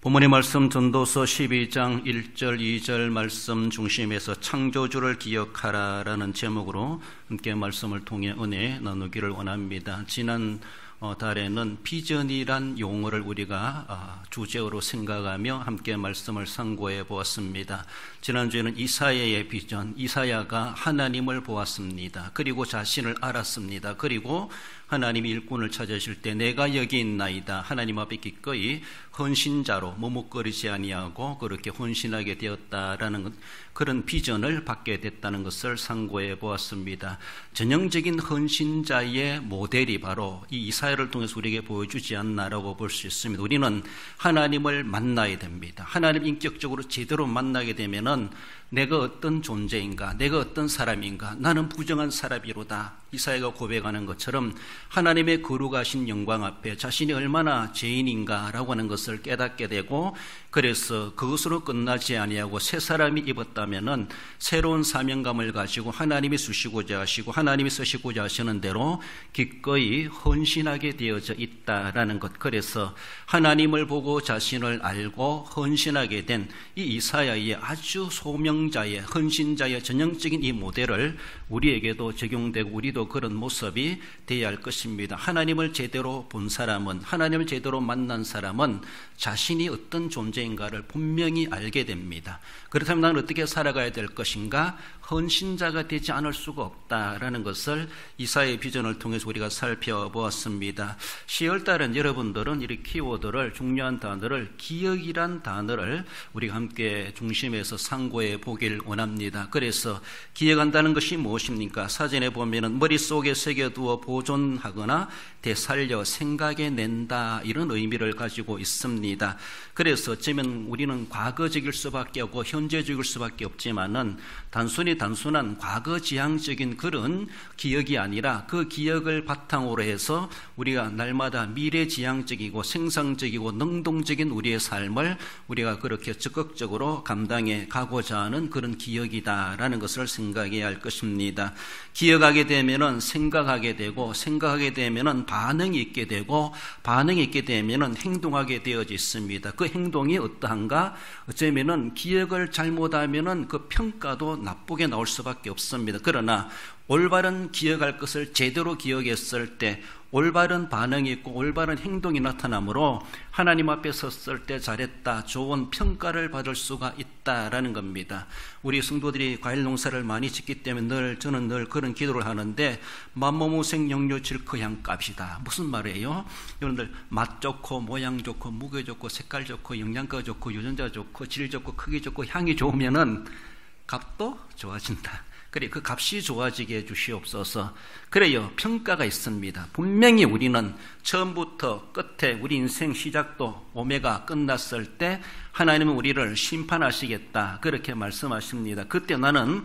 본문의 말씀 전도서 12장 1절 2절 말씀 중심에서 창조주를 기억하라라는 제목으로 함께 말씀을 통해 은혜 나누기를 원합니다. 지난 달에는 비전이란 용어를 우리가 주제어로 생각하며 함께 말씀을 상고해 보았습니다. 지난주에는 이사야의 비전, 이사야가 하나님을 보았습니다. 그리고 자신을 알았습니다. 그리고 하나님이 일꾼을 찾으실 때 내가 여기 있나이다. 하나님 앞에 기꺼이 헌신자로 머뭇거리지 아니하고 그렇게 헌신하게 되었다라는 그런 비전을 받게 됐다는 것을 상고해 보았습니다. 전형적인 헌신자의 모델이 바로 이 이사야를 통해서 우리에게 보여주지 않나라고 볼 수 있습니다. 우리는 하나님을 만나야 됩니다. 하나님 인격적으로 제대로 만나게 되면은 내가 어떤 존재인가, 내가 어떤 사람인가, 나는 부정한 사람이로다. 이사야가 고백하는 것처럼 하나님의 거룩하신 영광 앞에 자신이 얼마나 죄인인가라고 하는 것을 깨닫게 되고, 그래서 그것으로 끝나지 아니하고 새 사람이 입었다면은 새로운 사명감을 가지고 하나님이 주시고자 하시고 하나님이 쓰시고자 하시는 대로 기꺼이 헌신하게 되어져 있다라는 것. 그래서 하나님을 보고 자신을 알고 헌신하게 된 이 이사야의 아주 소명자의 헌신자의 전형적인 이 모델을 우리에게도 적용되고 우리도 그런 모습이 되어야 할 것입니다. 하나님을 제대로 본 사람은, 하나님을 제대로 만난 사람은 자신이 어떤 존재인가를 분명히 알게 됩니다. 그렇다면 나는 어떻게 살아가야 될 것인가? 헌신자가 되지 않을 수가 없다라는 것을 이사야의 비전을 통해서 우리가 살펴보았습니다. 10월달은 여러분들은 이 키워드를, 중요한 단어를, 기억이란 단어를 우리가 함께 중심에서 상고해 보길 원합니다. 그래서 기억한다는 것이 무엇입니까? 사전에 보면은 머릿속에 새겨두어 보존하거나 되살려 생각해 낸다, 이런 의미를 가지고 있습니다. 그래서 어쩌면 우리는 과거적일 수밖에 없고 현재적일 수밖에 없지만은 단순한 과거지향적인 그런 기억이 아니라 그 기억을 바탕으로 해서 우리가 날마다 미래지향적이고 생산적이고 능동적인 우리의 삶을 우리가 그렇게 적극적으로 감당해 가고자 하는 그런 기억이다라는 것을 생각해야 할 것입니다. 기억하게 되면은 생각하게 되고, 생각하게 되면은 반응이 있게 되고, 반응이 있게 되면은 행동하게 되어져 있습니다. 그 행동이 어떠한가? 어쩌면은 기억을 잘못하면은 그 평가도 나쁘게 나올 수밖에 없습니다. 그러나 올바른 기억할 것을 제대로 기억했을 때 올바른 반응이 있고 올바른 행동이 나타나므로 하나님 앞에 섰을 때 잘했다, 좋은 평가를 받을 수가 있다라는 겁니다. 우리 성도들이 과일 농사를 많이 짓기 때문에 저는 늘 그런 기도를 하는데, 만모무생 영유질크 향값이다. 무슨 말이에요? 여러분들 맛 좋고 모양 좋고 무게 좋고 색깔 좋고 영양가 좋고 유전자 좋고 질 좋고 크기 좋고 향이 좋으면은 값도 좋아진다. 그래, 그 값이 좋아지게 해주시옵소서. 그래요, 평가가 있습니다. 분명히 우리는 처음부터 끝에 우리 인생 시작도 오메가 끝났을 때 하나님은 우리를 심판하시겠다, 그렇게 말씀하십니다. 그때 나는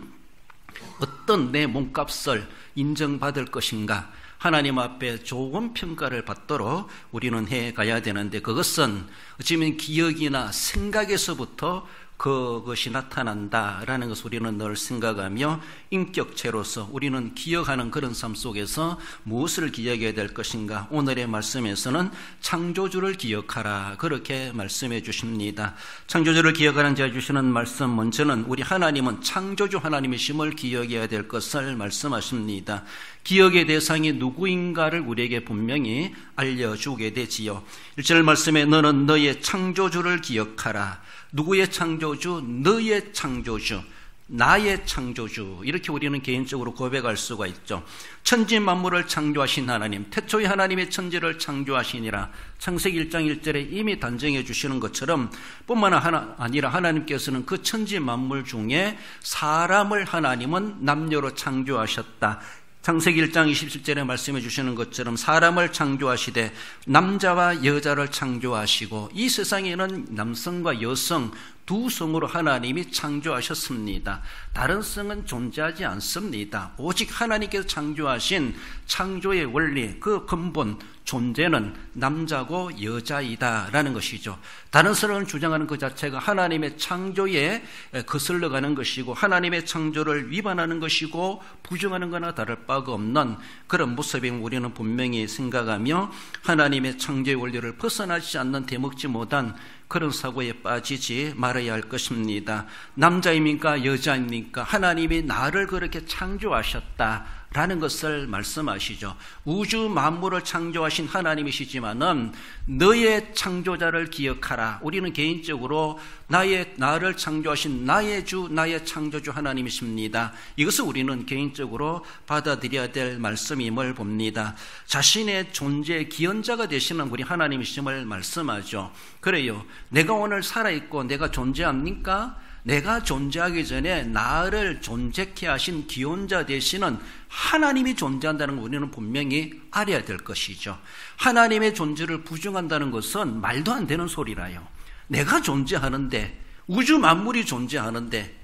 어떤 내 몸값을 인정받을 것인가, 하나님 앞에 좋은 평가를 받도록 우리는 해가야 되는데, 그것은 어쩌면 기억이나 생각에서부터 그것이 나타난다라는 것을 우리는 늘 생각하며, 인격체로서 우리는 기억하는 그런 삶 속에서 무엇을 기억해야 될 것인가? 오늘의 말씀에서는 창조주를 기억하라, 그렇게 말씀해 주십니다. 창조주를 기억하는 자 주시는 말씀, 먼저는 우리 하나님은 창조주 하나님이심을 기억해야 될 것을 말씀하십니다. 기억의 대상이 누구인가를 우리에게 분명히 알려주게 되지요. 1절 말씀에 너는 너의 창조주를 기억하라. 누구의 창조주? 너의 창조주, 나의 창조주, 이렇게 우리는 개인적으로 고백할 수가 있죠. 천지 만물을 창조하신 하나님, 태초에 하나님의 천지를 창조하시니라, 창세기 1장 1절에 이미 단정해 주시는 것처럼 뿐만 아니라 하나님께서는 그 천지 만물 중에 사람을 하나님은 남녀로 창조하셨다. 창세기 1장 27절에 말씀해 주시는 것처럼 사람을 창조하시되 남자와 여자를 창조하시고, 이 세상에는 남성과 여성 두 성으로 하나님이 창조하셨습니다. 다른 성은 존재하지 않습니다. 오직 하나님께서 창조하신 창조의 원리, 그 근본, 존재는 남자고 여자이다라는 것이죠. 다른 사람을 주장하는 그 자체가 하나님의 창조에 거슬러가는 것이고 하나님의 창조를 위반하는 것이고 부정하는 거나 다를 바가 없는 그런 모습을 우리는 분명히 생각하며 하나님의 창조의 원리를 벗어나지 않는 대먹지 못한 그런 사고에 빠지지 말아야 할 것입니다. 남자입니까? 여자입니까? 하나님이 나를 그렇게 창조하셨다라는 것을 말씀하시죠. 우주 만물을 창조하신 하나님이시지만은 너의 창조자를 기억하라. 우리는 개인적으로 나를 창조하신 나의 주, 나의 창조주 하나님이십니다. 이것을 우리는 개인적으로 받아들여야 될 말씀임을 봅니다. 자신의 존재의 기원자가 되시는 우리 하나님이심을 말씀하죠. 그래요. 내가 오늘 살아있고 내가 존재합니까? 내가 존재하기 전에 나를 존재케 하신 기원자 되시는 하나님이 존재한다는 걸 우리는 분명히 알아야 될 것이죠. 하나님의 존재를 부정한다는 것은 말도 안 되는 소리라요. 내가 존재하는데, 우주 만물이 존재하는데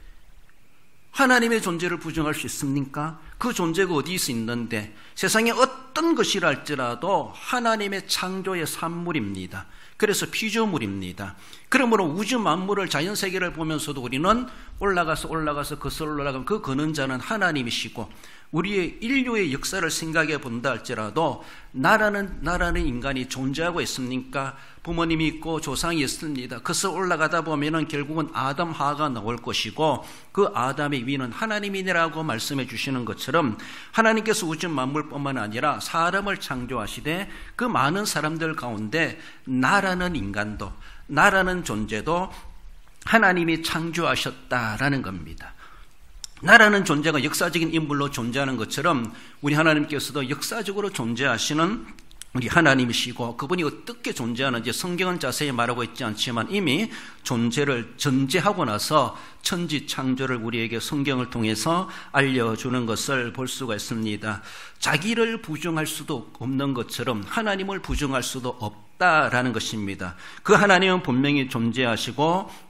하나님의 존재를 부정할 수 있습니까? 그 존재가 어디서 있는데, 세상에 어떤 것이라 할지라도 하나님의 창조의 산물입니다. 그래서 피조물입니다. 그러므로 우주 만물을, 자연세계를 보면서도 우리는 올라가서 거슬러 올라가면 그 거는 자는 하나님이시고, 우리의 인류의 역사를 생각해 본다 할지라도 나라는 인간이 존재하고 있습니까? 부모님이 있고 조상이 있습니다. 그래서 올라가다 보면은 결국은 아담 하가 나올 것이고 그 아담의 위는 하나님이라고 말씀해 주시는 것처럼 하나님께서 우주 만물뿐만 아니라 사람을 창조하시되 그 많은 사람들 가운데 나라는 인간도, 나라는 존재도 하나님이 창조하셨다라는 겁니다. 나라는 존재가 역사적인 인물로 존재하는 것처럼 우리 하나님께서도 역사적으로 존재하시는 우리 하나님이시고, 그분이 어떻게 존재하는지 성경은 자세히 말하고 있지 않지만 이미 존재를 전제하고 나서 천지 창조를 우리에게 성경을 통해서 알려주는 것을 볼 수가 있습니다. 자기를 부정할 수도 없는 것처럼 하나님을 부정할 수도 없다라는 것입니다. 그 하나님은 분명히 존재하시고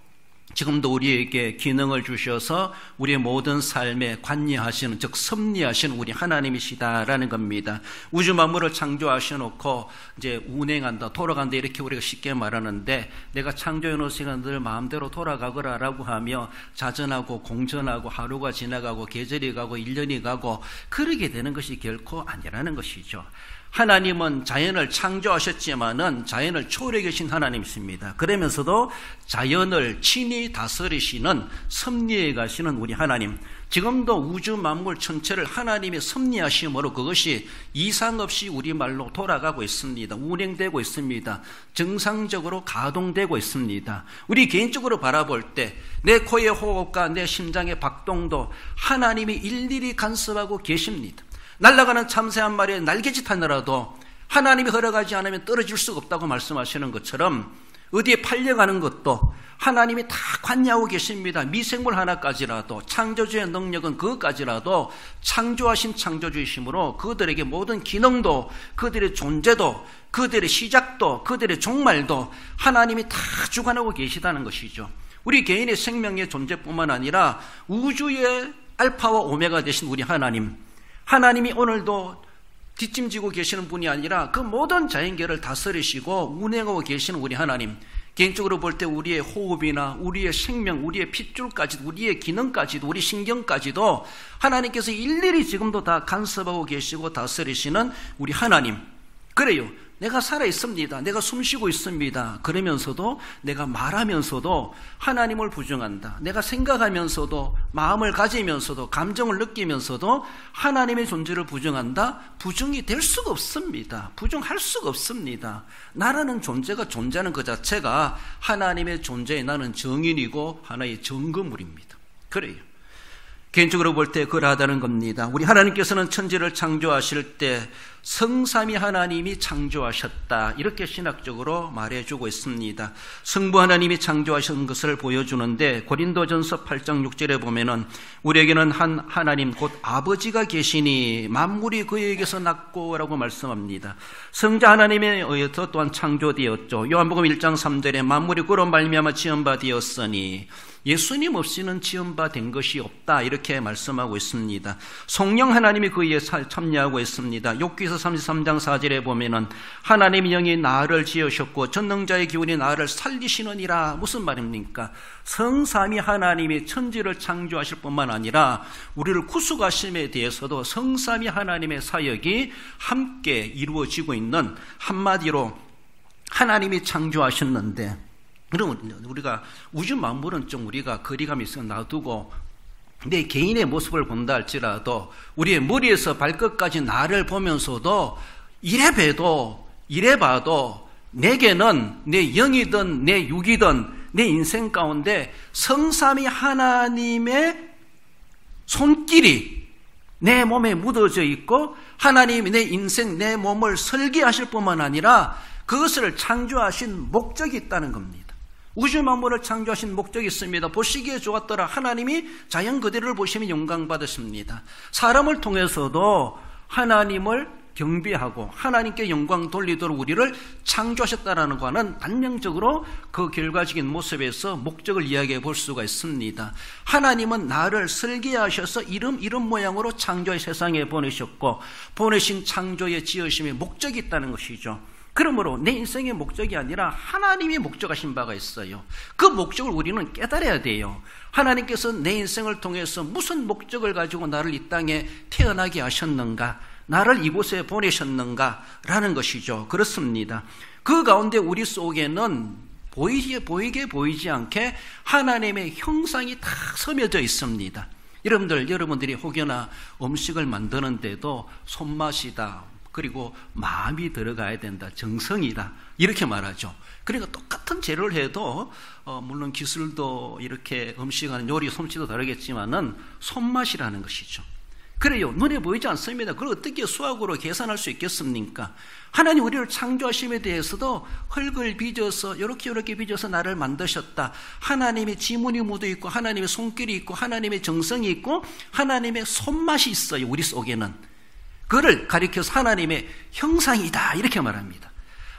지금도 우리에게 기능을 주셔서 우리의 모든 삶에 관여하시는, 즉 섭리하시는 우리 하나님이시다라는 겁니다. 우주 만물을 창조하셔놓고 이제 운행한다, 돌아간다 이렇게 우리가 쉽게 말하는데, 내가 창조해 놓은 시간들 마음대로 돌아가거라라고 하며 자전하고 공전하고 하루가 지나가고 계절이 가고 1년이 가고 그러게 되는 것이 결코 아니라는 것이죠. 하나님은 자연을 창조하셨지만은 자연을 초월해 계신 하나님이십니다. 그러면서도 자연을 친히 다스리시는, 섭리해 가시는 우리 하나님, 지금도 우주 만물 전체를 하나님의 섭리하심으로 그것이 이상 없이 우리말로 돌아가고 있습니다. 운행되고 있습니다. 정상적으로 가동되고 있습니다. 우리 개인적으로 바라볼 때 내 코의 호흡과 내 심장의 박동도 하나님이 일일이 간섭하고 계십니다. 날아가는 참새 한 마리의 날개짓 하나라도 하나님이 허락하지 않으면 떨어질 수가 없다고 말씀하시는 것처럼 어디에 팔려가는 것도 하나님이 다 관여하고 계십니다. 미생물 하나까지라도, 창조주의 능력은 그것까지라도 창조하신 창조주이심으로 그들에게 모든 기능도, 그들의 존재도, 그들의 시작도, 그들의 종말도 하나님이 다 주관하고 계시다는 것이죠. 우리 개인의 생명의 존재뿐만 아니라 우주의 알파와 오메가 되신 우리 하나님이 오늘도 뒷짐지고 계시는 분이 아니라 그 모든 자연계를 다스리시고 운행하고 계시는 우리 하나님, 개인적으로 볼 때 우리의 호흡이나 우리의 생명, 우리의 핏줄까지도, 우리의 기능까지도, 우리 신경까지도 하나님께서 일일이 지금도 다 간섭하고 계시고 다스리시는 우리 하나님. 그래요. 내가 살아있습니다. 내가 숨쉬고 있습니다. 그러면서도 내가 말하면서도 하나님을 부정한다. 내가 생각하면서도, 마음을 가지면서도, 감정을 느끼면서도 하나님의 존재를 부정한다? 부정이 될 수가 없습니다. 부정할 수가 없습니다. 나라는 존재가 존재하는 그 자체가 하나님의 존재에 나는 정인이고 하나의 증거물입니다. 그래요. 개인적으로 볼 때 그러하다는 겁니다. 우리 하나님께서는 천지를 창조하실 때 성삼위 하나님이 창조하셨다, 이렇게 신학적으로 말해주고 있습니다. 성부 하나님이 창조하신 것을 보여주는데 고린도전서 8장 6절에 보면은 우리에게는 한 하나님 곧 아버지가 계시니 만물이 그에게서 났고 라고 말씀합니다. 성자 하나님에 의해서 또한 창조되었죠. 요한복음 1장 3절에 만물이 그로 말미암아 지은 바 되었으니 예수님 없이는 지은 바 된 것이 없다, 이렇게 말씀하고 있습니다. 성령 하나님이 그에 참여하고 있습니다. 욥기서 33장 4절에 보면은 하나님의 영이 나를 지으셨고 전능자의 기운이 나를 살리시느니라. 무슨 말입니까? 성삼위 하나님이 천지를 창조하실 뿐만 아니라 우리를 구속하심에 대해서도 성삼위 하나님의 사역이 함께 이루어지고 있는, 한마디로 하나님이 창조하셨는데, 그러면 우리가 우주 만물은 좀 우리가 거리감이 있어 놔두고 내 개인의 모습을 본다 할지라도 우리의 머리에서 발끝까지 나를 보면서도 이래 봐도 내게는 내 영이든 내 육이든 내 인생 가운데 성삼위 하나님의 손길이 내 몸에 묻어져 있고 하나님이 내 인생, 내 몸을 설계하실 뿐만 아니라 그것을 창조하신 목적이 있다는 겁니다. 우주 만물을 창조하신 목적이 있습니다. 보시기에 좋았더라. 하나님이 자연 그대로를 보시면 영광받으십니다. 사람을 통해서도 하나님을 경배하고 하나님께 영광 돌리도록 우리를 창조하셨다는 것은 단명적으로 그 결과적인 모습에서 목적을 이야기해 볼 수가 있습니다. 하나님은 나를 설계하셔서 이름 모양으로 창조의 세상에 보내셨고 보내신 창조의 지으심에 목적이 있다는 것이죠. 그러므로 내 인생의 목적이 아니라 하나님이 목적하신 바가 있어요. 그 목적을 우리는 깨달아야 돼요. 하나님께서 내 인생을 통해서 무슨 목적을 가지고 나를 이 땅에 태어나게 하셨는가, 나를 이곳에 보내셨는가 라는 것이죠. 그렇습니다. 그 가운데 우리 속에는 보이지 않게 하나님의 형상이 다 스며져 있습니다. 여러분들이 혹여나 음식을 만드는데도 손맛이다, 그리고 마음이 들어가야 된다, 정성이다, 이렇게 말하죠. 그러니까 똑같은 재료를 해도 물론 기술도 이렇게 음식하는 요리 솜씨도 다르겠지만은 손맛이라는 것이죠. 그래요. 눈에 보이지 않습니다. 그걸 어떻게 수학으로 계산할 수 있겠습니까? 하나님 우리를 창조하심에 대해서도 흙을 빚어서 이렇게 빚어서 나를 만드셨다. 하나님의 지문이 묻어있고 하나님의 손길이 있고 하나님의 정성이 있고 하나님의 손맛이 있어요. 우리 속에는. 그를 가리켜서 하나님의 형상이다 이렇게 말합니다.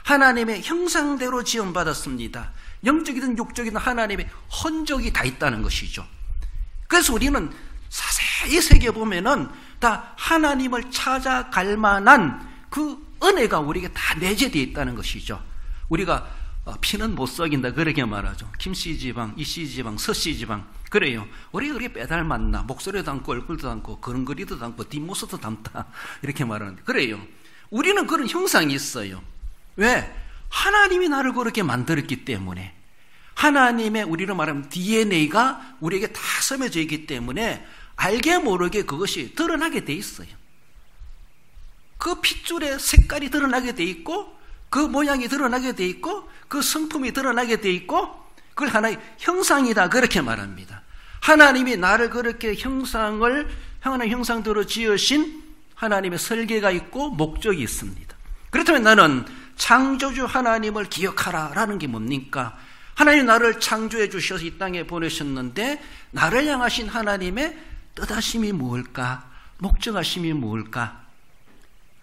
하나님의 형상대로 지음받았습니다. 영적이든 육적이든 하나님의 흔적이 다 있다는 것이죠. 그래서 우리는 자세히 새겨보면은 다 하나님을 찾아갈 만한 그 은혜가 우리에게 다 내재되어 있다는 것이죠. 우리가 피는 못 썩인다 그렇게 말하죠. 김씨지방, 이씨지방, 서씨지방. 그래요. 우리가 그렇게 빼닮았나, 목소리도 닮고 얼굴도 닮고 걸음걸이도 닮고 뒷모습도 닮다 이렇게 말하는데, 그래요. 우리는 그런 형상이 있어요. 왜? 하나님이 나를 그렇게 만들었기 때문에, 하나님의 우리로 말하면 DNA가 우리에게 다 스며져 있기 때문에 알게 모르게 그것이 드러나게 돼 있어요. 그 핏줄의 색깔이 드러나게 돼 있고 그 모양이 드러나게 돼 있고 그 성품이 드러나게 돼 있고 그걸 하나의 형상이다 그렇게 말합니다. 하나님이 나를 그렇게 하나님 형상대로 지으신 하나님의 설계가 있고 목적이 있습니다. 그렇다면 나는 창조주 하나님을 기억하라 라는 게 뭡니까? 하나님 나를 창조해 주셔서 이 땅에 보내셨는데 나를 향하신 하나님의 뜻하심이 무엇일까? 목적하심이 무엇일까?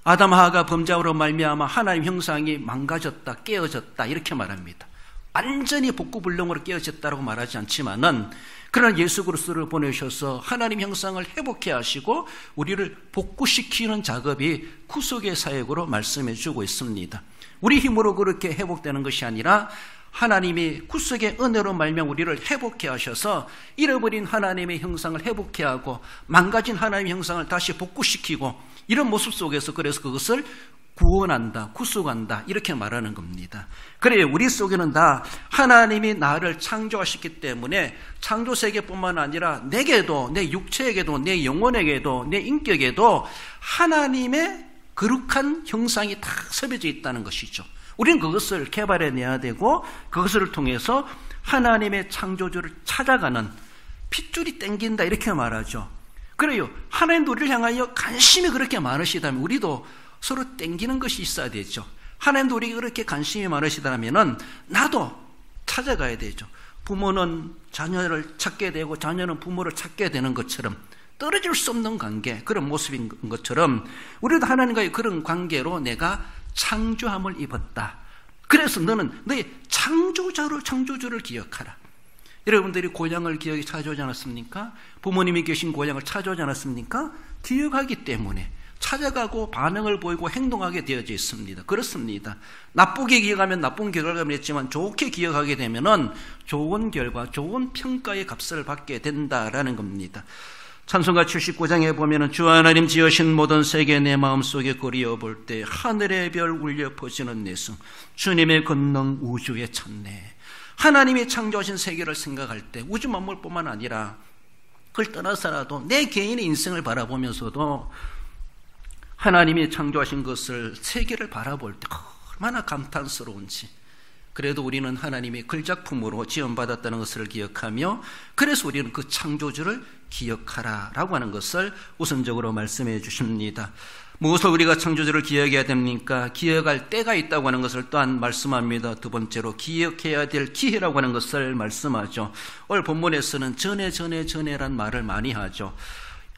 아담 하와가 범죄함으로 말미암아 하나님 형상이 망가졌다, 깨어졌다 이렇게 말합니다. 완전히 복구불능으로 깨어졌다고 말하지 않지만은 그러나 예수 그리스도를 보내셔서 하나님 형상을 회복해 하시고 우리를 복구시키는 작업이 구속의 사역으로 말씀해 주고 있습니다. 우리 힘으로 그렇게 회복되는 것이 아니라 하나님이 구속의 은혜로 말미암아 우리를 회복해 하셔서 잃어버린 하나님의 형상을 회복해 하고 망가진 하나님의 형상을 다시 복구시키고 이런 모습 속에서 그래서 그것을 구원한다, 구속한다 이렇게 말하는 겁니다. 그래요. 우리 속에는 다 하나님이 나를 창조하셨기 때문에 창조세계뿐만 아니라 내게도, 내 육체에게도, 내 영혼에게도, 내 인격에도 하나님의 거룩한 형상이 다 새겨져 있다는 것이죠. 우리는 그것을 개발해내야 되고 그것을 통해서 하나님의 창조주를 찾아가는 핏줄이 땡긴다 이렇게 말하죠. 그래요. 하나님도 우리를 향하여 관심이 그렇게 많으시다면 우리도 서로 땡기는 것이 있어야 되죠. 하나님도 우리에게 그렇게 관심이 많으시다면 나도 찾아가야 되죠. 부모는 자녀를 찾게 되고 자녀는 부모를 찾게 되는 것처럼 떨어질 수 없는 관계, 그런 모습인 것처럼 우리도 하나님과의 그런 관계로 내가 창조함을 입었다. 그래서 너는 너의 창조주를 기억하라. 여러분들이 고향을 찾아오지 않았습니까? 부모님이 계신 고향을 찾아오지 않았습니까? 기억하기 때문에 찾아가고 반응을 보이고 행동하게 되어져 있습니다. 그렇습니다. 나쁘게 기억하면 나쁜 결과가 있지만 좋게 기억하게 되면은 좋은 결과, 좋은 평가의 값을 받게 된다라는 겁니다. 찬송가 79장에 보면은 주 하나님 지으신 모든 세계 내 마음속에 그리워볼 때 하늘의 별 울려 퍼지는 내숭 주님의 권능 우주에 찾네. 하나님이 창조하신 세계를 생각할 때 우주 만물뿐만 아니라 그걸 떠나서라도 내 개인의 인생을 바라보면서도 하나님이 창조하신 것을 세계를 바라볼 때 얼마나 감탄스러운지, 그래도 우리는 하나님의 글작품으로 지원받았다는 것을 기억하며 그래서 우리는 그 창조주를 기억하라라고 하는 것을 우선적으로 말씀해 주십니다. 무엇을 우리가 창조주를 기억해야 됩니까? 기억할 때가 있다고 하는 것을 또한 말씀합니다. 두 번째로 기억해야 될 기회라고 하는 것을 말씀하죠. 오늘 본문에서는 전에란 말을 많이 하죠.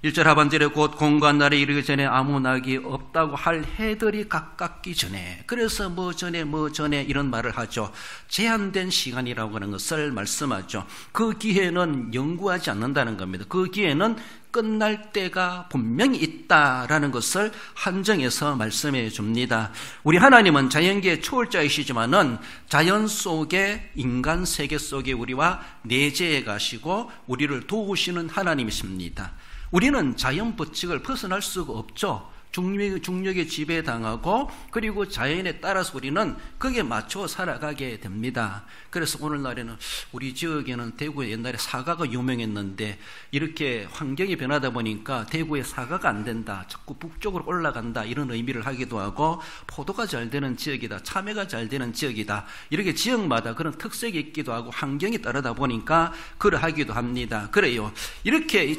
1절 하반절에 곧 공간 날에 이르기 전에 아무 낙이 없다고 할 해들이 가깝기 전에, 그래서 뭐 전에 이런 말을 하죠. 제한된 시간이라고 하는 것을 말씀하죠. 그 기회는 영구하지 않는다는 겁니다. 그 기회는 끝날 때가 분명히 있다라는 것을 한정해서 말씀해 줍니다. 우리 하나님은 자연계의 초월자이시지만은 자연 속에 인간 세계 속에 우리와 내재해 가시고 우리를 도우시는 하나님이십니다. 우리는 자연 법칙을 벗어날 수가 없죠. 중력에 지배당하고 그리고 자연에 따라서 우리는 거기에 맞춰 살아가게 됩니다. 그래서 오늘날에는 우리 지역에는 대구에 옛날에 사과가 유명했는데 이렇게 환경이 변하다 보니까 대구에 사과가 안 된다, 자꾸 북쪽으로 올라간다, 이런 의미를 하기도 하고, 포도가 잘 되는 지역이다, 참외가 잘 되는 지역이다, 이렇게 지역마다 그런 특색이 있기도 하고 환경이 다르다 보니까 그러하기도 합니다. 그래요. 이렇게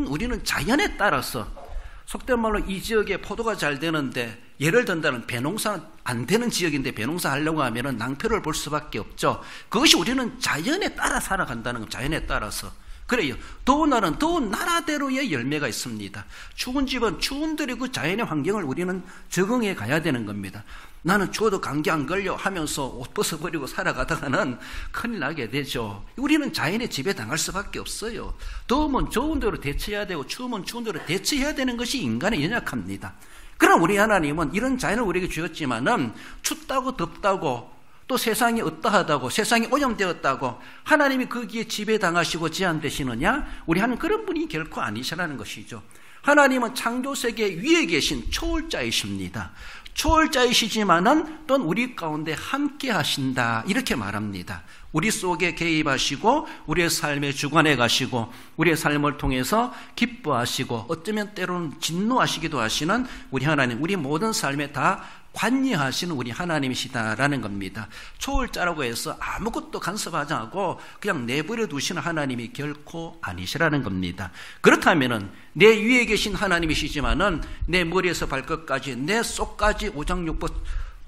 우리는 자연에 따라서, 속된 말로 이 지역에 포도가 잘 되는데 예를 든다는 배농사는 안 되는 지역인데 배농사 하려고 하면은 낭패를 볼 수밖에 없죠. 그것이 우리는 자연에 따라 살아간다는 겁니다. 자연에 따라서. 그래요. 더운 날은 더운 나라대로의 열매가 있습니다. 추운 집은 추운 대로 그 자연의 환경을 우리는 적응해 가야 되는 겁니다. 나는 추워도 감기 안 걸려 하면서 옷 벗어버리고 살아가다가는 큰일 나게 되죠. 우리는 자연의 지배당할 수밖에 없어요. 더우면 더운 대로 대처해야 되고 추우면 추운 대로 대처해야 되는 것이 인간의 연약합니다. 그럼 우리 하나님은 이런 자연을 우리에게 주셨지만은 춥다고 덥다고 또 세상이 어떠하다고, 세상이 오염되었다고 하나님이 거기에 지배당하시고 제한되시느냐? 우리 하나님 그런 분이 결코 아니시라는 것이죠. 하나님은 창조세계 위에 계신 초월자이십니다. 초월자이시지만은 또한 우리 가운데 함께 하신다, 이렇게 말합니다. 우리 속에 개입하시고 우리의 삶에 주관해 가시고 우리의 삶을 통해서 기뻐하시고 어쩌면 때로는 진노하시기도 하시는 우리 하나님, 우리 모든 삶에 다 관여하시는 우리 하나님이시다라는 겁니다. 초월자라고 해서 아무것도 간섭하지 않고 그냥 내버려 두시는 하나님이 결코 아니시라는 겁니다. 그렇다면은 내 위에 계신 하나님이시지만은 내 머리에서 발끝까지, 내 속까지 오장육부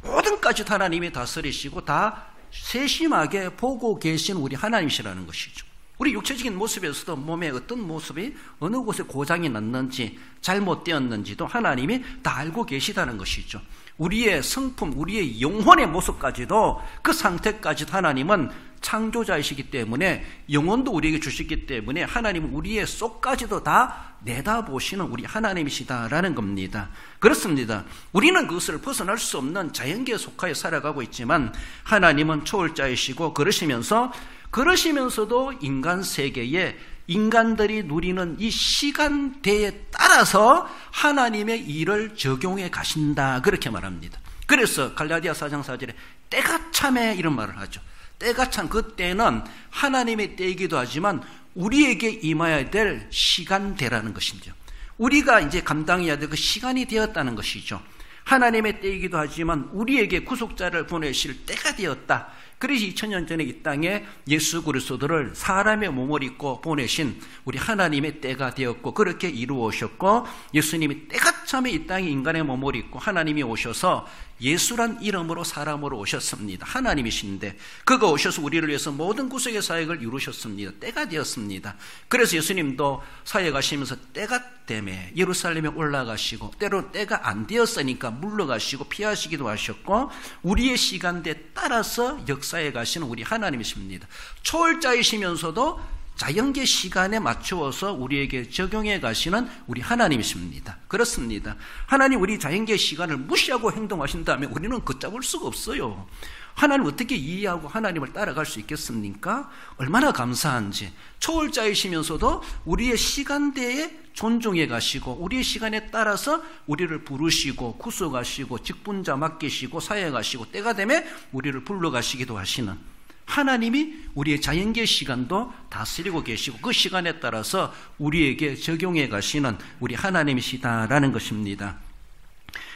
모든까지 하나님이 다스리시고 다 세심하게 보고 계신 우리 하나님이시라는 것이죠. 우리 육체적인 모습에서도 몸에 어떤 모습이 어느 곳에 고장이 났는지 잘못되었는지도 하나님이 다 알고 계시다는 것이죠. 우리의 성품, 우리의 영혼의 모습까지도 그 상태까지도 하나님은 창조자이시기 때문에, 영혼도 우리에게 주셨기 때문에 하나님은 우리의 속까지도 다 내다보시는 우리 하나님이시다라는 겁니다. 그렇습니다. 우리는 그것을 벗어날 수 없는 자연계에 속하여 살아가고 있지만 하나님은 초월자이시고 그러시면서도 인간 세계에 인간들이 누리는 이 시간대에 따라서 하나님의 일을 적용해 가신다, 그렇게 말합니다. 그래서 갈라디아 4장 4절에 때가 참에 이런 말을 하죠. 때가 참, 그 때는 하나님의 때이기도 하지만 우리에게 임해야 될 시간대라는 것이죠. 우리가 이제 감당해야 될 그 시간이 되었다는 것이죠. 하나님의 때이기도 하지만 우리에게 구속자를 보내실 때가 되었다. 그래서 2000년 전에 이 땅에 예수 그리스도를 사람의 몸을 입고 보내신 우리 하나님의 때가 되었고, 그렇게 이루어졌고, 예수님이 때가참에 이 땅에 인간의 몸을 입고 하나님이 오셔서 예수란 이름으로 사람으로 오셨습니다. 하나님이신데 그가 오셔서 우리를 위해서 모든 구속의 사역을 이루셨습니다. 때가 되었습니다. 그래서 예수님도 사역하시면서 때가 때문에 예루살렘에 올라가시고, 때로 때가 안 되었으니까 물러가시고 피하시기도 하셨고, 우리의 시간대에 따라서 역사에 가시는 우리 하나님이십니다. 초월자이시면서도 자연계 시간에 맞추어서 우리에게 적용해 가시는 우리 하나님이십니다. 그렇습니다. 하나님 우리 자연계 시간을 무시하고 행동하신다면 우리는 걷잡을 수가 없어요. 하나님을 어떻게 이해하고 하나님을 따라갈 수 있겠습니까? 얼마나 감사한지. 초월자이시면서도 우리의 시간대에 존중해 가시고 우리의 시간에 따라서 우리를 부르시고 구속하시고 직분자 맡기시고 사역하시고 때가 되면 우리를 불러가시기도 하시는 하나님이 우리의 자연계 시간도 다스리고 계시고 그 시간에 따라서 우리에게 적용해 가시는 우리 하나님이시다라는 것입니다.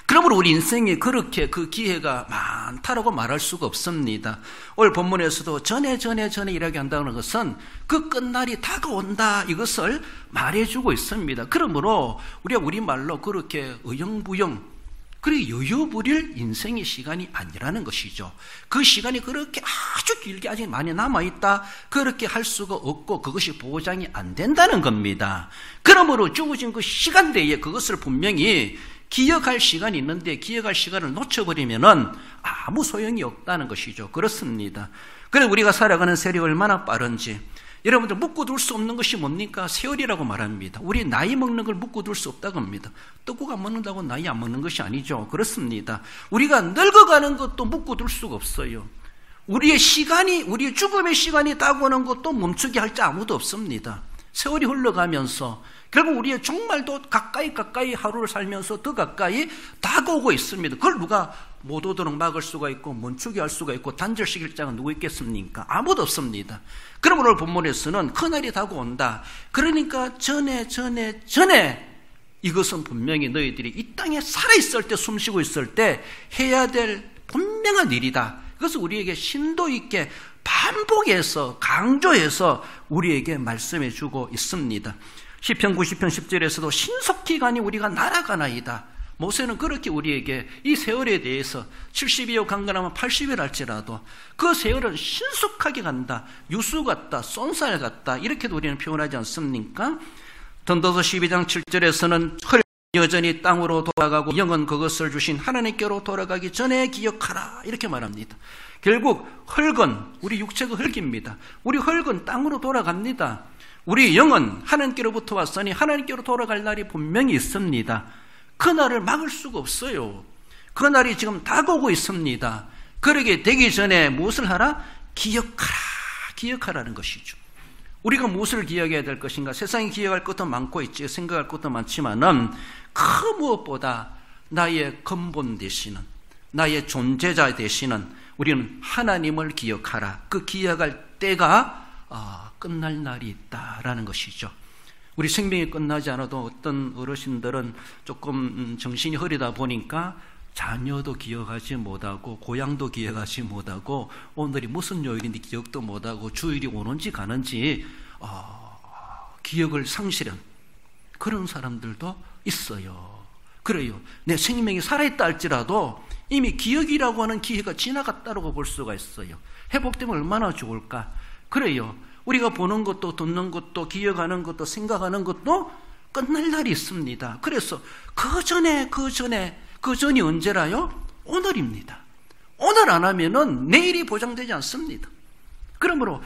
그러므로 우리 인생에 그렇게 그 기회가 많다라고 말할 수가 없습니다. 오늘 본문에서도 전에 일하게 한다는 것은 그 끝날이 다가온다 이것을 말해주고 있습니다. 그러므로 우리가 우리말로 그렇게 의영부영 그리고 여유부릴 인생의 시간이 아니라는 것이죠. 그 시간이 그렇게 아주 길게 아직 많이 남아있다 그렇게 할 수가 없고 그것이 보장이 안 된다는 겁니다. 그러므로 주어진 그 시간대에 그것을 분명히 기억할 시간이 있는데 기억할 시간을 놓쳐버리면은 아무 소용이 없다는 것이죠. 그렇습니다. 그래서 우리가 살아가는 세월이 얼마나 빠른지 여러분들 묶어둘 수 없는 것이 뭡니까? 세월이라고 말합니다. 우리 나이 먹는 걸 묶어둘 수 없다고 합니다. 떡국 안 먹는다고 나이 안 먹는 것이 아니죠. 그렇습니다. 우리가 늙어가는 것도 묶어둘 수가 없어요. 우리의 시간이 우리의 죽음의 시간이 다가오는 것도 멈추게 할 자 아무도 없습니다. 세월이 흘러가면서 결국 우리의 종말도 가까이 하루를 살면서 더 가까이 다가오고 있습니다. 그걸 누가 못 오도록 막을 수가 있고 멈추게 할 수가 있고 단절시킬 자가 누구 있겠습니까? 아무도 없습니다. 그러므로 오늘 본문에서는 그날이 다가온다. 그러니까 전에 이것은 분명히 너희들이 이 땅에 살아있을 때 숨쉬고 있을 때 해야 될 분명한 일이다. 그것을 우리에게 심도 있게 반복해서 강조해서 우리에게 말씀해 주고 있습니다. 시편 90편 10절에서도 신속히가니 우리가 날아가나이다. 모세는 그렇게 우리에게 이 세월에 대해서 70이요 강건하면 80일 할지라도 그 세월은 신속하게 간다. 유수 같다. 쏜살 같다. 이렇게도 우리는 표현하지 않습니까? 전도서 12장 7절에서는 흙 여전히 땅으로 돌아가고 영은 그것을 주신 하나님께로 돌아가기 전에 기억하라. 이렇게 말합니다. 결국 흙은 우리 육체가 흙입니다. 우리 흙은 땅으로 돌아갑니다. 우리 영은 하나님께로부터 왔으니 하나님께로 돌아갈 날이 분명히 있습니다. 그 날을 막을 수가 없어요. 그 날이 지금 다가오고 있습니다. 그러게 되기 전에 무엇을 하라? 기억하라는 것이죠. 우리가 무엇을 기억해야 될 것인가? 세상에 기억할 것도 많고 있지, 생각할 것도 많지만은 그 무엇보다 나의 근본 되시는, 나의 존재자 되시는 우리는 하나님을 기억하라. 그 기억할 때가 끝날 날이 있다라는 것이죠. 우리 생명이 끝나지 않아도 어떤 어르신들은 조금 정신이 흐리다 보니까 자녀도 기억하지 못하고 고향도 기억하지 못하고 오늘이 무슨 요일인지 기억도 못하고 주일이 오는지 가는지 기억을 상실한 그런 사람들도 있어요. 그래요. 내 생명이 살아있다 할지라도 이미 기억이라고 하는 기회가 지나갔다고 볼 수가 있어요. 회복되면 얼마나 좋을까. 그래요. 우리가 보는 것도 듣는 것도 기억하는 것도 생각하는 것도 끝날 날이 있습니다. 그래서 그 전이 언제라요? 오늘입니다. 오늘 안 하면은 내일이 보장되지 않습니다. 그러므로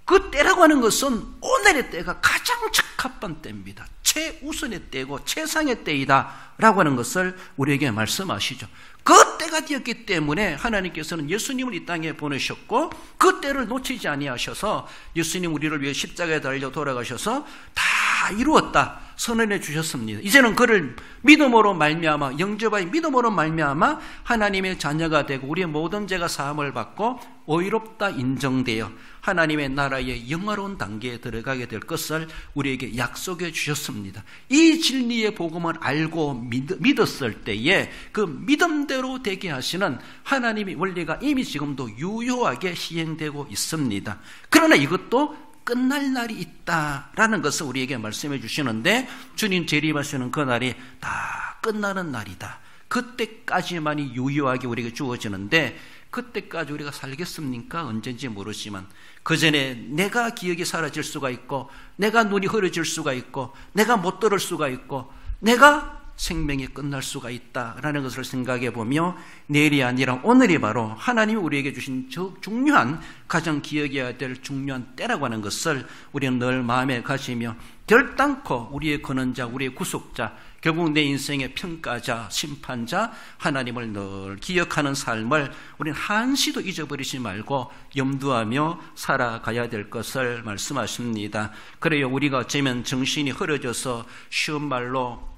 그 때라고 하는 것은 오늘의 때가 가장 적합한 때입니다. 최우선의 때고 최상의 때이다 라고 하는 것을 우리에게 말씀하시죠. 그 때가 되었기 때문에 하나님께서는 예수님을 이 땅에 보내셨고 그 때를 놓치지 아니하셔서 예수님 우리를 위해 십자가에 달려 돌아가셔서 다 이루었다 선언해 주셨습니다. 이제는 그를 믿음으로 말미암아 영접하여 믿음으로 말미암아 하나님의 자녀가 되고 우리의 모든 죄가 사함을 받고 의롭다 인정되어 하나님의 나라의 영화로운 단계에 들어가게 될 것을 우리에게 약속해 주셨습니다. 이 진리의 복음을 알고 믿었을 때에 그 믿음대로 되게 하시는 하나님의 원리가 이미 지금도 유효하게 시행되고 있습니다. 그러나 이것도 끝날 날이 있다라는 것을 우리에게 말씀해 주시는데 주님 재림하시는 그 날이 다 끝나는 날이다. 그때까지만이 유효하게 우리에게 주어지는데 그때까지 우리가 살겠습니까? 언젠지 모르지만 그 전에 내가 기억이 사라질 수가 있고 내가 눈이 흐려질 수가 있고 내가 못 들을 수가 있고 내가 생명이 끝날 수가 있다라는 것을 생각해 보며 내일이 아니라 오늘이 바로 하나님이 우리에게 주신 중요한, 가장 기억해야 될 중요한 때라고 하는 것을 우리는 늘 마음에 가지며 결단코 우리의 근원자, 우리의 구속자, 결국 내 인생의 평가자, 심판자 하나님을 늘 기억하는 삶을 우리는 한시도 잊어버리지 말고 염두하며 살아가야 될 것을 말씀하십니다. 그래요, 우리가 어쩌면 정신이 흐려져서 쉬운 말로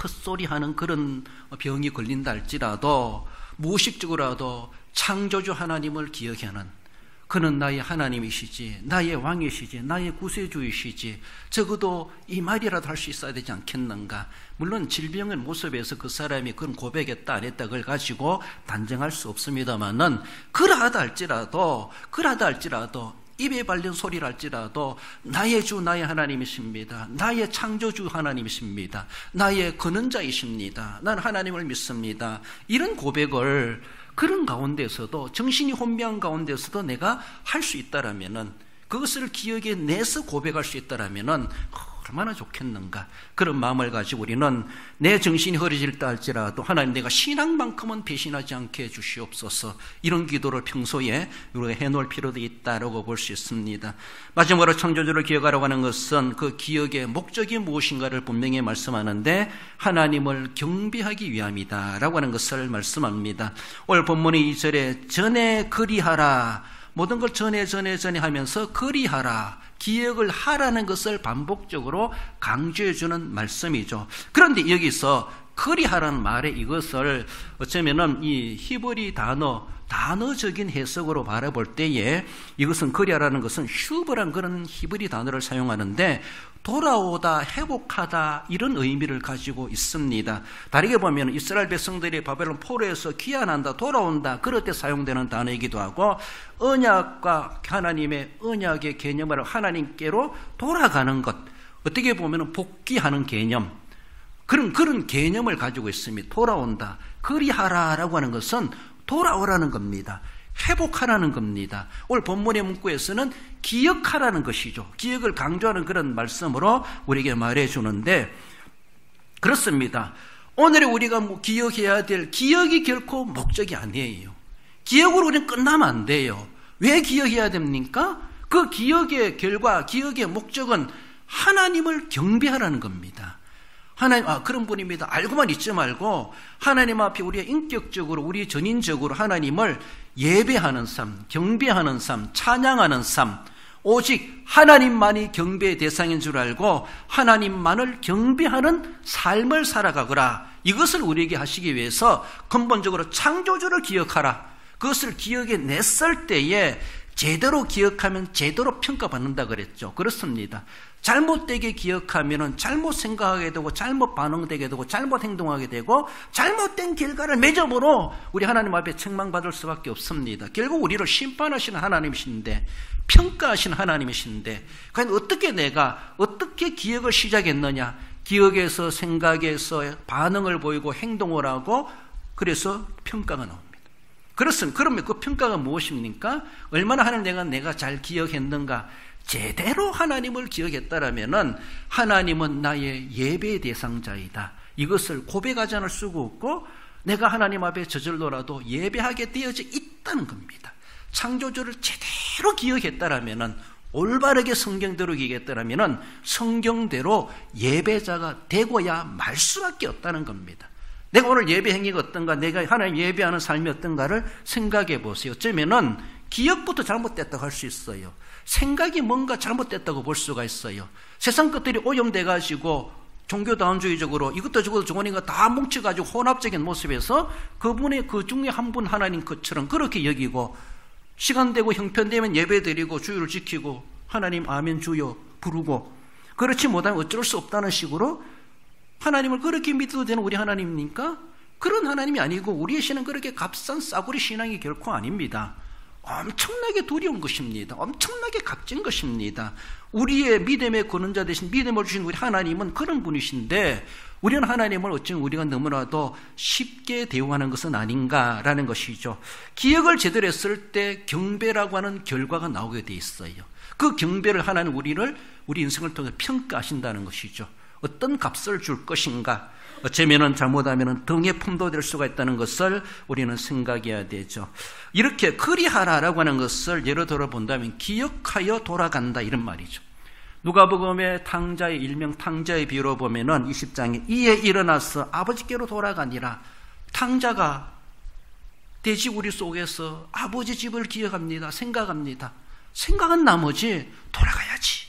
헛소리하는 그런 병이 걸린다 할지라도 무의식적으로라도 창조주 하나님을 기억하는, 그는 나의 하나님이시지, 나의 왕이시지, 나의 구세주이시지, 적어도 이 말이라도 할 수 있어야 되지 않겠는가. 물론 질병의 모습에서 그 사람이 그런 고백했다 안 했다 그걸 가지고 단정할 수 없습니다만은 그러하다 할지라도 입에 발린 소리를 할지라도 나의 주, 나의 하나님이십니다. 나의 창조주 하나님이십니다. 나의 근원자이십니다. 난 하나님을 믿습니다. 이런 고백을 그런 가운데서도, 정신이 혼미한 가운데서도 내가 할 수 있다라면은, 그것을 기억에 내서 고백할 수 있다라면은 얼마나 좋겠는가. 그런 마음을 가지고 우리는 내 정신이 흐려질다 할지라도 하나님, 내가 신앙만큼은 배신하지 않게 해주시옵소서, 이런 기도를 평소에 우리가 해놓을 필요도 있다라고 볼 수 있습니다. 마지막으로 창조주를 기억하라고 하는 것은 그 기억의 목적이 무엇인가를 분명히 말씀하는데 하나님을 경배하기 위함이다라고 하는 것을 말씀합니다. 오늘 본문의 2절에 전에 그리하라, 모든 걸 전에 하면서 그리하라, 기억을 하라는 것을 반복적으로 강조해 주는 말씀이죠. 그런데 여기서 그리하라는 말에 이것을 어쩌면은 이 히브리 단어적인 해석으로 바라볼 때에 이것은 그리하라는 것은 슈브란 그런 히브리 단어를 사용하는데 돌아오다, 회복하다, 이런 의미를 가지고 있습니다. 다르게 보면 이스라엘 백성들이 바벨론 포로에서 귀환한다, 돌아온다, 그럴 때 사용되는 단어이기도 하고, 언약과 하나님의 언약의 개념을 하나님께로 돌아가는 것, 어떻게 보면 복귀하는 개념, 그런 개념을 가지고 있습니다. 돌아온다, 그리하라라고 하는 것은 돌아오라는 겁니다. 회복하라는 겁니다. 오늘 본문의 문구에서는 기억하라는 것이죠. 기억을 강조하는 그런 말씀으로 우리에게 말해주는데, 그렇습니다. 오늘에 우리가 기억해야 될 기억이 결코 목적이 아니에요. 기억으로 우리는 끝나면 안 돼요. 왜 기억해야 됩니까? 그 기억의 결과, 기억의 목적은 하나님을 경배하라는 겁니다. 하나님, 그런 분입니다. 알고만 있지 말고 하나님 앞에 우리가 인격적으로, 우리 전인적으로 하나님을 예배하는 삶, 경배하는 삶, 찬양하는 삶, 오직 하나님만이 경배의 대상인 줄 알고 하나님만을 경배하는 삶을 살아가거라. 이것을 우리에게 하시기 위해서 근본적으로 창조주를 기억하라. 그것을 기억에 냈을 때에 제대로 기억하면 제대로 평가받는다 그랬죠. 그렇습니다. 잘못되게 기억하면 잘못 생각하게 되고 잘못 반응되게 되고 잘못 행동하게 되고 잘못된 결과를 매점으로 우리 하나님 앞에 책망받을 수밖에 없습니다. 결국 우리를 심판하시는 하나님이신데, 평가하시는 하나님이신데, 과연 내가 어떻게 기억을 시작했느냐, 기억에서, 생각에서 반응을 보이고 행동을 하고, 그래서 평가가 나옵니다. 그렇습니다. 그러면 그 평가가 무엇입니까? 얼마나 하나님 내가 잘 기억했는가. 제대로 하나님을 기억했다라면은 하나님은 나의 예배의 대상자이다. 이것을 고백하지 않을 수가 없고 내가 하나님 앞에 저절로라도 예배하게 되어져 있다는 겁니다. 창조주를 제대로 기억했다라면은, 올바르게 성경대로 기억했다라면은 성경대로 예배자가 되고야 말 수밖에 없다는 겁니다. 내가 오늘 예배 행위가 어떤가, 내가 하나님 예배하는 삶이 어떤가를 생각해 보세요. 어쩌면은 기억부터 잘못됐다고 할 수 있어요. 생각이 뭔가 잘못됐다고 볼 수가 있어요. 세상 것들이 오염돼가지고 종교다원주의적으로 이것도 저것도 저거니까 다 뭉쳐가지고 혼합적인 모습에서 그분의 그 중에 한 분 하나님 것처럼 그렇게 여기고, 시간 되고 형편되면 예배 드리고 주의를 지키고 하나님 아멘 주여 부르고, 그렇지 못하면 어쩔 수 없다는 식으로 하나님을 그렇게 믿어도 되는 우리 하나님입니까? 그런 하나님이 아니고 우리의 신은 그렇게 값싼 싸구리 신앙이 결코 아닙니다. 엄청나게 두려운 것입니다. 엄청나게 값진 것입니다. 우리의 믿음의 근원자 되신, 믿음을 주신 우리 하나님은 그런 분이신데, 우리는 하나님을 어쩌면 우리가 너무나도 쉽게 대우하는 것은 아닌가라는 것이죠. 기억을 제대로 했을 때 경배라고 하는 결과가 나오게 돼 있어요. 그 경배를 하나님 우리 인생을 통해 평가하신다는 것이죠. 어떤 값을 줄 것인가, 어쩌면 잘못하면 등에 품도 될 수가 있다는 것을 우리는 생각해야 되죠. 이렇게 그리하라라고 하는 것을 예로 들어 본다면 기억하여 돌아간다 이런 말이죠. 누가복음의 탕자의 일명 탕자의 비유로 보면은 20장에 이에 일어나서 아버지께로 돌아가니라. 탕자가 돼지우리 속에서 아버지 집을 기억합니다. 생각합니다. 생각한 나머지 돌아가야지.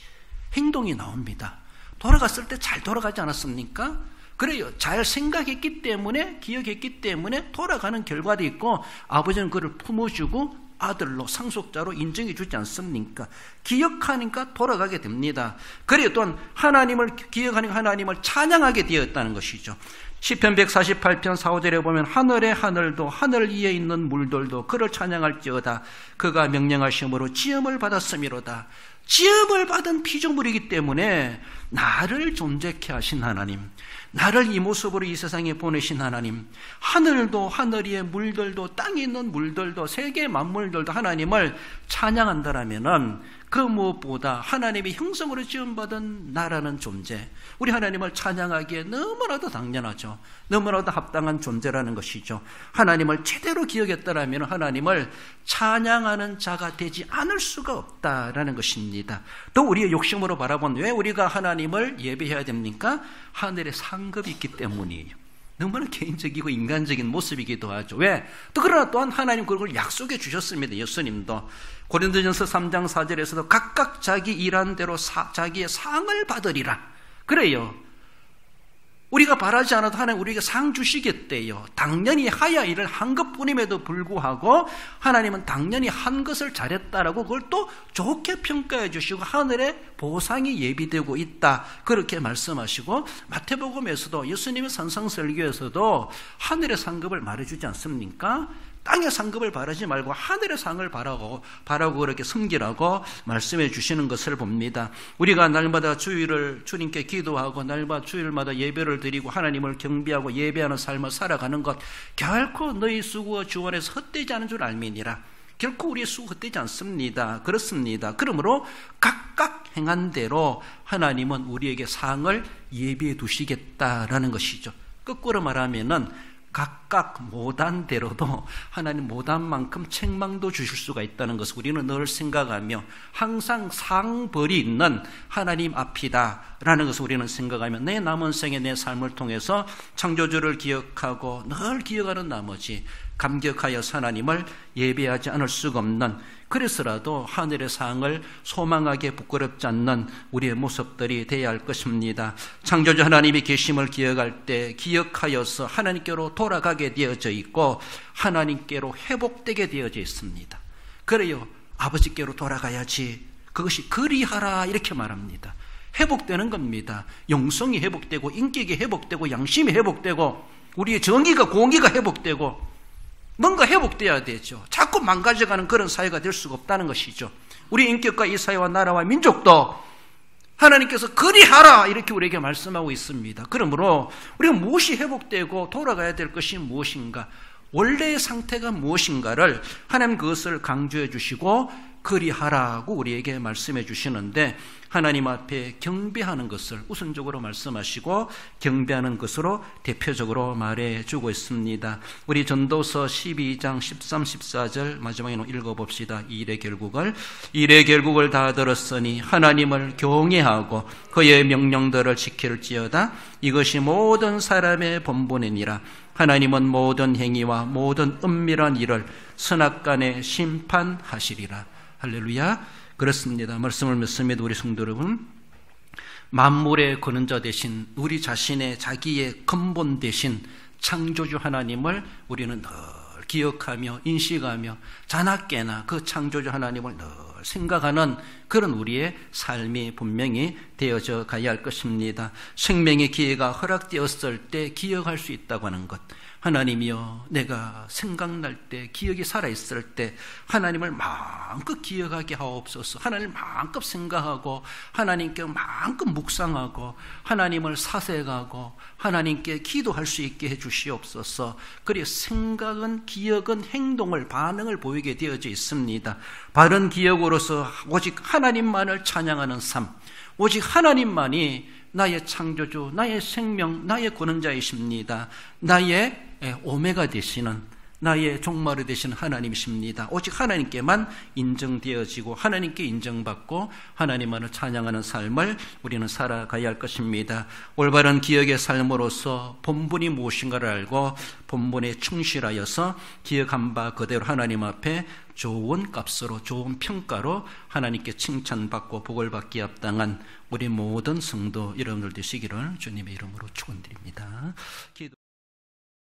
행동이 나옵니다. 돌아갔을 때 잘 돌아가지 않았습니까? 그래요. 잘 생각했기 때문에, 기억했기 때문에 돌아가는 결과도 있고, 아버지는 그를 품어주고 아들로, 상속자로 인정해 주지 않습니까? 기억하니까 돌아가게 됩니다. 그래요. 또한 하나님을 기억하니까 하나님을 찬양하게 되었다는 것이죠. 시편 148편 4, 5절에 보면 하늘의 하늘도 하늘 위에 있는 물들도 그를 찬양할지어다. 그가 명령하심으로 지음을 받았음이로다. 지음을 받은 피조물이기 때문에 나를 존재케 하신 하나님, 나를 이 모습으로 이 세상에 보내신 하나님, 하늘도 하늘 위의 물들도 땅에 있는 물들도 세계 만물들도 하나님을 찬양한다라면은 그 무엇보다 하나님의 형성으로 지음받은 나라는 존재, 우리 하나님을 찬양하기에 너무나도 당연하죠. 너무나도 합당한 존재라는 것이죠. 하나님을 제대로 기억했다라면 하나님을 찬양하는 자가 되지 않을 수가 없다라는 것입니다. 또 우리의 욕심으로 바라본 왜 우리가 하나님을 예배해야 됩니까? 하늘의 상급이 있기 때문이에요. 너무나 개인적이고 인간적인 모습이기도 하죠. 왜? 또 그러나 또한 하나님 그걸 약속해 주셨습니다. 예수님도 고린도전서 3장 4절에서도 각각 자기 일한 대로 자기의 상을 받으리라. 그래요. 우리가 바라지 않아도 하나님 우리에게 상 주시겠대요. 당연히 하야 일을 한 것뿐임에도 불구하고 하나님은 당연히 한 것을 잘했다라고 그걸 또 좋게 평가해 주시고 하늘에 보상이 예비되고 있다. 그렇게 말씀하시고 마태복음에서도 예수님의 산상설교에서도 하늘의 상급을 말해주지 않습니까? 땅의 상급을 바라지 말고 하늘의 상을 바라고 그렇게 섬기라고 말씀해 주시는 것을 봅니다. 우리가 날마다 주일을 주님께 기도하고 날마다 주일마다 예배를 드리고 하나님을 경배하고 예배하는 삶을 살아가는 것 결코 너희 수고와 주원에서 헛되지 않은 줄 알미니라. 결코 우리의 수고 헛되지 않습니다. 그렇습니다. 그러므로 각각 행한 대로 하나님은 우리에게 상을 예비해 두시겠다라는 것이죠. 거꾸로 말하면은 각각 못한 대로도 하나님 못한 만큼 책망도 주실 수가 있다는 것을 우리는 늘 생각하며 항상 상벌이 있는 하나님 앞이다라는 것을 우리는 생각하며 내 남은 생의 내 삶을 통해서 창조주를 기억하고 늘 기억하는 나머지 감격하여 하나님을 예배하지 않을 수가 없는, 그래서라도 하늘의 상을 소망하게 부끄럽지 않는 우리의 모습들이 되어야 할 것입니다. 창조주 하나님이 계심을 기억할 때 기억하여서 하나님께로 돌아가게 되어져 있고 하나님께로 회복되게 되어져 있습니다. 그래요. 아버지께로 돌아가야지. 그것이 그리하라 이렇게 말합니다. 회복되는 겁니다. 영성이 회복되고 인격이 회복되고 양심이 회복되고 우리의 정의가 공의가 회복되고 뭔가 회복돼야 되죠. 자꾸 망가져가는 그런 사회가 될 수가 없다는 것이죠. 우리 인격과 이 사회와 나라와 민족도 하나님께서 그리하라 이렇게 우리에게 말씀하고 있습니다. 그러므로 우리가 무엇이 회복되고 돌아가야 될 것이 무엇인가, 원래의 상태가 무엇인가를 하나님 그것을 강조해 주시고 그리하라고 우리에게 말씀해 주시는데, 하나님 앞에 경배하는 것을 우선적으로 말씀하시고 경배하는 것으로 대표적으로 말해주고 있습니다. 우리 전도서 12장 13, 14절 마지막에 읽어봅시다. 일의 결국을 다 들었으니 하나님을 경외하고 그의 명령들을 지킬지어다. 이것이 모든 사람의 본분이니라. 하나님은 모든 행위와 모든 은밀한 일을 선악간에 심판하시리라. 할렐루야. 그렇습니다. 말씀을 믿습니다. 우리 성도 여러분, 만물의 근원자 되신 우리 자신의 자기의 근본 되신 창조주 하나님을 우리는 늘 기억하며 인식하며 자나깨나 그 창조주 하나님을 늘 생각하는 그런 우리의 삶이 분명히 되어져 가야 할 것입니다. 생명의 기회가 허락되었을 때 기억할 수 있다고 하는 것, 하나님이여 내가 생각날 때 기억이 살아있을 때 하나님을 마음껏 기억하게 하옵소서. 하나님을 마음껏 생각하고 하나님께 마음껏 묵상하고 하나님을 사색하고 하나님께 기도할 수 있게 해주시옵소서. 그리고 생각은 기억은 행동을 반응을 보이게 되어져 있습니다. 바른 기억으로서 오직 하나님만을 찬양하는 삶, 오직 하나님만이 나의 창조주, 나의 생명, 나의 구원자이십니다. 나의 오메가 되시는, 나의 종말이 되신 하나님이십니다. 오직 하나님께만 인정되어지고 하나님께 인정받고 하나님만을 찬양하는 삶을 우리는 살아가야 할 것입니다. 올바른 기억의 삶으로서 본분이 무엇인가를 알고 본분에 충실하여서 기억한 바 그대로 하나님 앞에 좋은 값으로, 좋은 평가로 하나님께 칭찬받고 복을 받기에 합당한 우리 모든 성도 여러분들 되시기를 주님의 이름으로 축원드립니다.